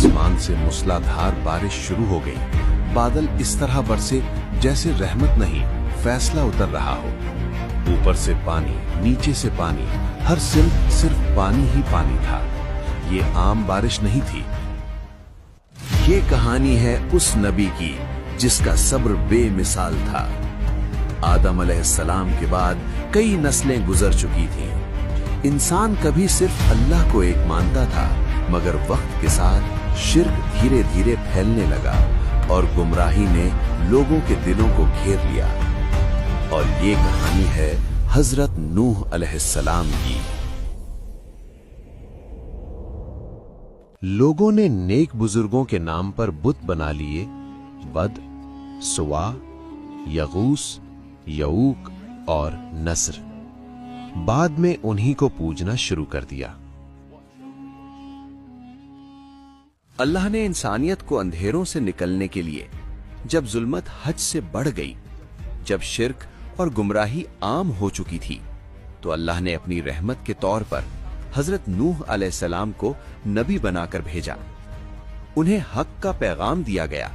आसमान से मूसलाधार बारिश शुरू हो गई। बादल इस तरह बरसे जैसे रहमत नहीं, फैसला उतर रहा हो। ऊपर से पानी, नीचे से पानी, हर सिर्फ पानी ही पानी था। ये आम बारिश नहीं थी। ये कहानी है उस नबी की जिसका सब्र बेमिसाल था। आदम अलैहिस्सलाम के बाद कई नस्लें गुजर चुकी थीं। इंसान कभी सिर्फ अल्लाह को एक मानता था, मगर वक्त के साथ शिर्क धीरे धीरे फैलने लगा और गुमराही ने लोगों के दिलों को घेर लिया। और ये कहानी है हजरत नूह अलैहिस्सलाम की। लोगों ने नेक बुजुर्गों के नाम पर बुत बना लिए। वद, सुवा, यगूस, यऊक और नस्र। बाद में उन्हीं को पूजना शुरू कर दिया। अल्लाह ने इंसानियत को अंधेरों से निकलने के लिए जब जुल्मत हद से बढ़ गई, जब शिर्क और गुमराही आम हो चुकी थी, तो अल्लाह ने अपनी रहमत के तौर पर हजरत नूह अलैहिस्सलाम को नबी बनाकर भेजा। उन्हें हक का पैगाम दिया गया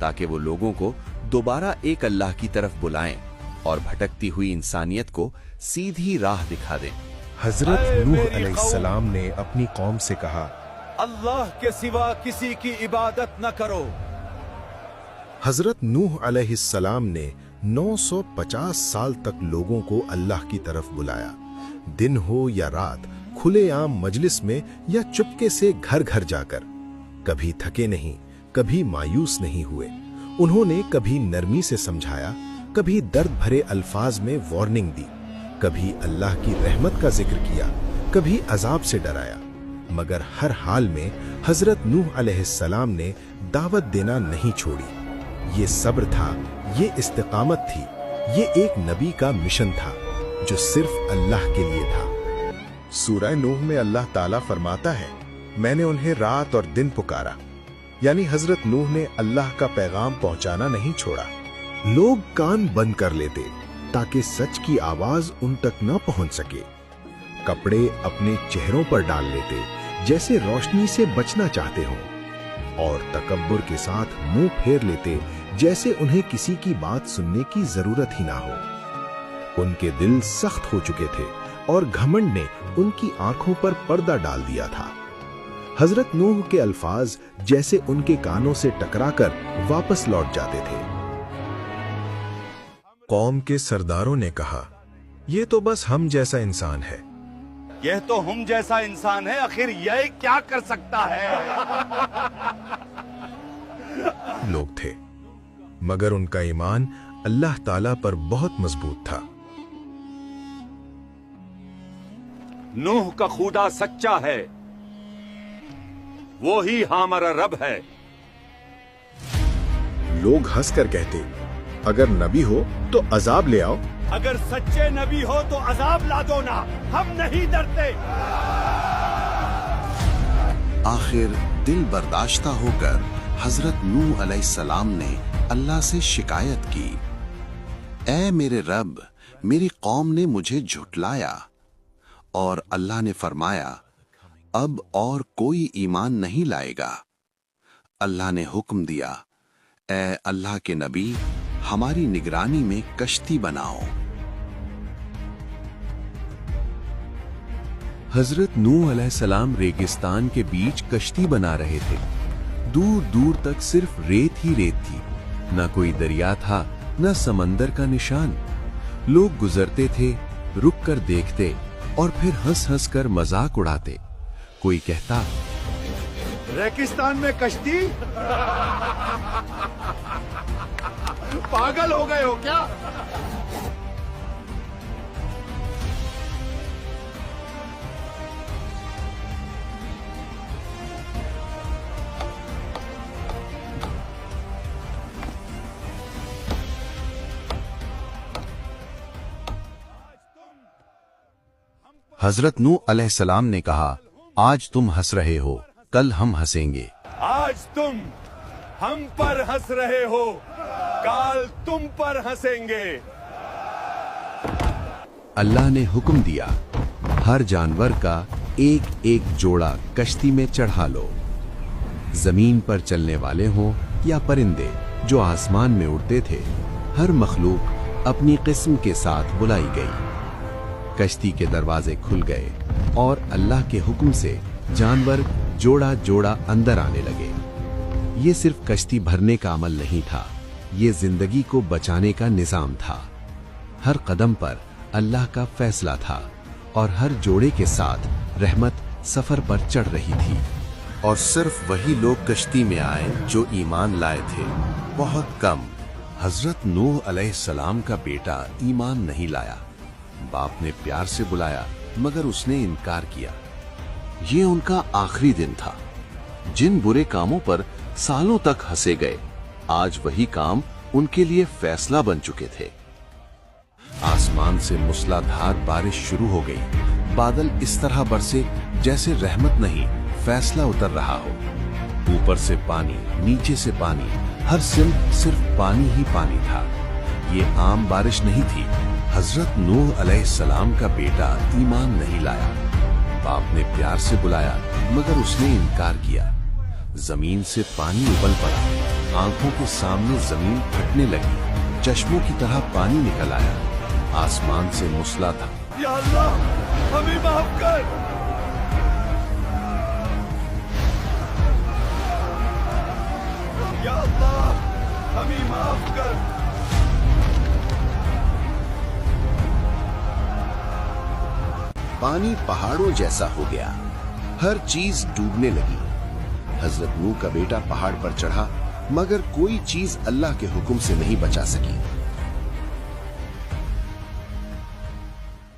ताकि वो लोगों को दोबारा एक अल्लाह की तरफ बुलाएं और भटकती हुई इंसानियत को सीधी राह दिखा दें। हजरत नूह अलैहिस्सलाम ने अपनी कौम से कहा, अल्लाह के सिवा किसी की इबादत न करो। हजरत नूह अलैहिस्सलाम ने 950 साल तक लोगों को अल्लाह की तरफ बुलाया। दिन हो या रात, खुलेआम मजलिस में या चुपके से घर घर जाकर। कभी थके नहीं, कभी मायूस नहीं हुए। उन्होंने कभी नरमी से समझाया, कभी दर्द भरे अल्फाज में वार्निंग दी, कभी अल्लाह की रहमत का जिक्र किया, कभी अजाब से डराया। मगर हर हाल में हजरत नूह अलैहिस्सलाम ने दावत देना नहीं छोड़ी। ये सब्र था, ये इस्तिकामत थी, ये एक नबी का मिशन था जो सिर्फ अल्लाह के लिए था। सूरह नूह में अल्लाह ताला फरमाता है, मैंने उन्हें रात और दिन पुकारा। यानी हजरत नूह ने अल्लाह का पैगाम पहुंचाना नहीं छोड़ा। लोग कान बंद कर लेते ताकि सच की आवाज उन तक न पहुंच सके। कपड़े अपने चेहरों पर डाल लेते जैसे रोशनी से बचना चाहते हों, और तकब्बुर के साथ मुंह फेर लेते जैसे उन्हें किसी की बात सुनने की जरूरत ही ना हो। उनके दिल सख्त हो चुके थे और घमंड ने उनकी आंखों पर पर्दा डाल दिया था। हजरत नूह के अल्फाज जैसे उनके कानों से टकराकर वापस लौट जाते थे। कौम के सरदारों ने कहा, ये तो बस हम जैसा इंसान है। यह तो हम जैसा इंसान है, आखिर यह क्या कर सकता है? लोग थे, मगर उनका ईमान अल्लाह ताला पर बहुत मजबूत था। नूह का खुदा सच्चा है, वो ही हमारा रब है। लोग हंसकर कहते, अगर नबी हो तो अजाब ले आओ। अगर सच्चे नबी हो तो अजाब ला दो ना, हम नहीं डरते। आखिर दिल बर्दाश्ता होकर हजरत नूह अलैहिस्सलाम ने अल्लाह से शिकायत की, ऐ मेरे रब, मेरी कौम ने मुझे झुटलाया। और अल्लाह ने फरमाया, अब और कोई ईमान नहीं लाएगा। अल्लाह ने हुक्म दिया, ऐ अल्लाह के नबी, हमारी निगरानी में कश्ती बनाओ। हजरत नूह अलैहिस्सलाम रेगिस्तान के बीच कश्ती बना रहे थे। दूर दूर तक सिर्फ रेत ही रेत थी, ना कोई दरिया था, ना समंदर का निशान। लोग गुजरते थे, रुक कर देखते और फिर हंस हंस कर मजाक उड़ाते। कोई कहता, रेगिस्तान में कश्ती? पागल हो गए हो क्या? हजरत नूह अलैहिस्सलाम ने कहा, आज तुम हंस रहे हो, कल हम हंसेंगे। आज तुम हम पर हंस रहे हो, कल तुम पर हंसेंगे। अल्लाह ने हुक्म दिया, हर जानवर का एक एक जोड़ा कश्ती में चढ़ा लो। जमीन पर चलने वाले हों या परिंदे जो आसमान में उड़ते थे, हर मखलूक अपनी किस्म के साथ बुलाई गई। कश्ती के दरवाजे खुल गए और अल्लाह के हुक्म से जानवर जोड़ा जोड़ा अंदर आने लगे। ये सिर्फ कश्ती भरने का अमल नहीं था, ये जिंदगी को बचाने का निजाम था। हर कदम पर अल्लाह का फैसला था और हर जोड़े के साथ रहमत सफर पर चढ़ रही थी। और सिर्फ वही लोग कश्ती में आए जो ईमान लाए थे, बहुत कम। हजरत नूह अलैहिस्सलाम का बेटा ईमान नहीं लाया। बाप ने प्यार से बुलाया मगर उसने इनकार किया। ये उनका आखिरी दिन था। जिन बुरे कामों पर सालों तक हंसे गए, आज वही काम उनके लिए फैसला बन चुके थे। आसमान से मूसलाधार बारिश शुरू हो गई। बादल इस तरह बरसे जैसे रहमत नहीं, फैसला उतर रहा हो। ऊपर से पानी, नीचे से पानी, हर सिर्फ पानी ही पानी था। ये आम बारिश नहीं थी। हजरत नूह अलैहिस्सलाम का बेटा ईमान नहीं लाया। बाप ने प्यार से बुलाया मगर उसने इनकार किया। जमीन से पानी उबल पड़ा। आंखों के सामने जमीन फटने लगी। चश्मों की तरह पानी निकल आया। आसमान से मूसलाधार, या अल्लाह हमें माफ कर। या अल्लाह हमें माफ कर। पानी पहाड़ों जैसा हो गया। हर चीज डूबने लगी। हजरत नूह का बेटा पहाड़ पर चढ़ा मगर कोई चीज अल्लाह के हुक्म से नहीं बचा सकी।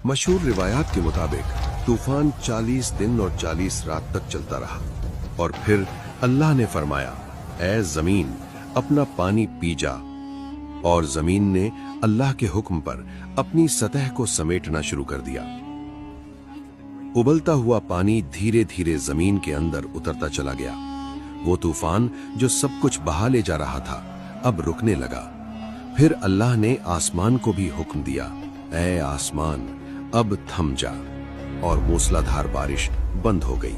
मशहूर रिवायात के मुताबिक तूफान 40 दिन और 40 रात तक चलता रहा और फिर अल्लाह ने फरमाया, ऐ जमीन अपना पानी पी जा। और जमीन ने अल्लाह के हुक्म पर अपनी सतह को समेटना शुरू कर दिया। उबलता हुआ पानी धीरे धीरे जमीन के अंदर उतरता चला गया। वो तूफान जो सब कुछ बहा ले जा रहा था अब रुकने लगा। फिर अल्लाह ने आसमान को भी हुक्म दिया, ऐ आसमान अब थम जा। और मूसलाधार बारिश बंद हो गई।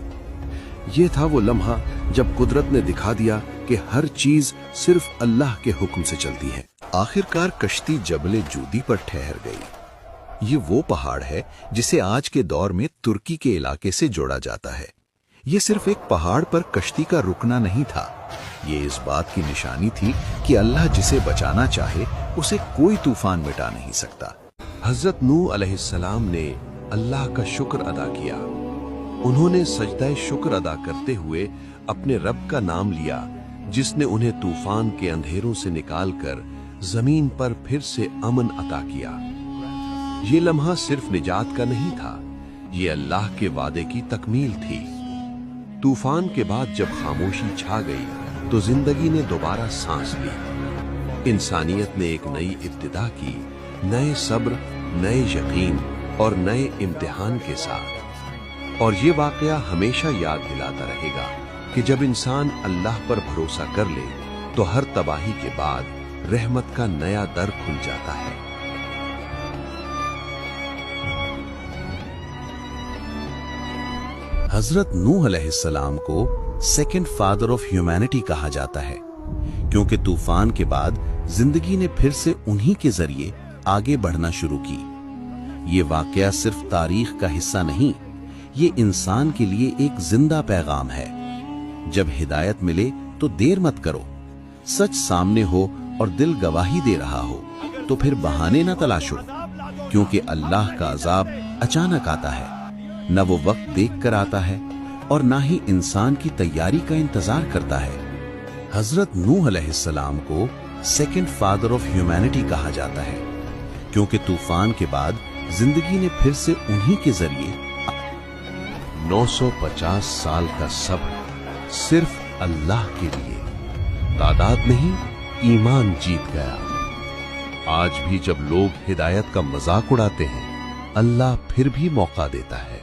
ये था वो लम्हा जब कुदरत ने दिखा दिया कि हर चीज सिर्फ अल्लाह के हुक्म से चलती है। आखिरकार कश्ती जबले जूदी पर ठहर गई। ये वो पहाड़ है जिसे आज के दौर में तुर्की के इलाके से जोड़ा जाता है। ये सिर्फ एक पहाड़ पर कश्ती का रुकना नहीं था, ये इस बात की निशानी थी कि अल्लाह जिसे बचाना चाहे उसे कोई तूफान मिटा नहीं सकता। हजरत नूह अलैहिस्सलाम ने अल्लाह का शुक्र अदा किया। उन्होंने सजदा शुक्र अदा करते हुए अपने रब का नाम लिया जिसने उन्हें तूफान के अंधेरों से निकालकर जमीन पर फिर से अमन अता किया। ये लम्हा सिर्फ निजात का नहीं था, ये अल्लाह के वादे की तकमील थी। तूफान के बाद जब खामोशी छा गई तो जिंदगी ने दोबारा सांस ली। इंसानियत ने एक नई इब्तिदा की, नए सब्र, नए यकीन और नए इम्तिहान के साथ। और ये वाकया हमेशा याद दिलाता रहेगा कि जब इंसान अल्लाह पर भरोसा कर ले तो हर तबाही के बाद रहमत का नया दर खुल जाता है। हजरत नूह अलैहिस्सलाम को सेकंड फादर ऑफ ह्यूमैनिटी कहा जाता है क्योंकि तूफान के बाद जिंदगी ने फिर से उन्हीं के जरिए आगे बढ़ना शुरू की। ये वाकया सिर्फ तारीख का हिस्सा नहीं, ये इंसान के लिए एक जिंदा पैगाम है। जब हिदायत मिले तो देर मत करो। सच सामने हो और दिल गवाही दे रहा हो तो फिर बहाने न तलाशो, क्योंकि अल्लाह का अजाब अचानक आता है, न वो वक्त देख कर आता है और ना ही इंसान की तैयारी का इंतजार करता है। हजरत नूह अलैहिस्सलाम को सेकंड फादर ऑफ ह्यूमैनिटी कहा जाता है क्योंकि तूफान के बाद जिंदगी ने फिर से उन्हीं के जरिए 950 साल का सब्र सिर्फ अल्लाह के लिए। तादाद नहीं, ईमान जीत गया। आज भी जब लोग हिदायत का मजाक उड़ाते हैं, अल्लाह फिर भी मौका देता है।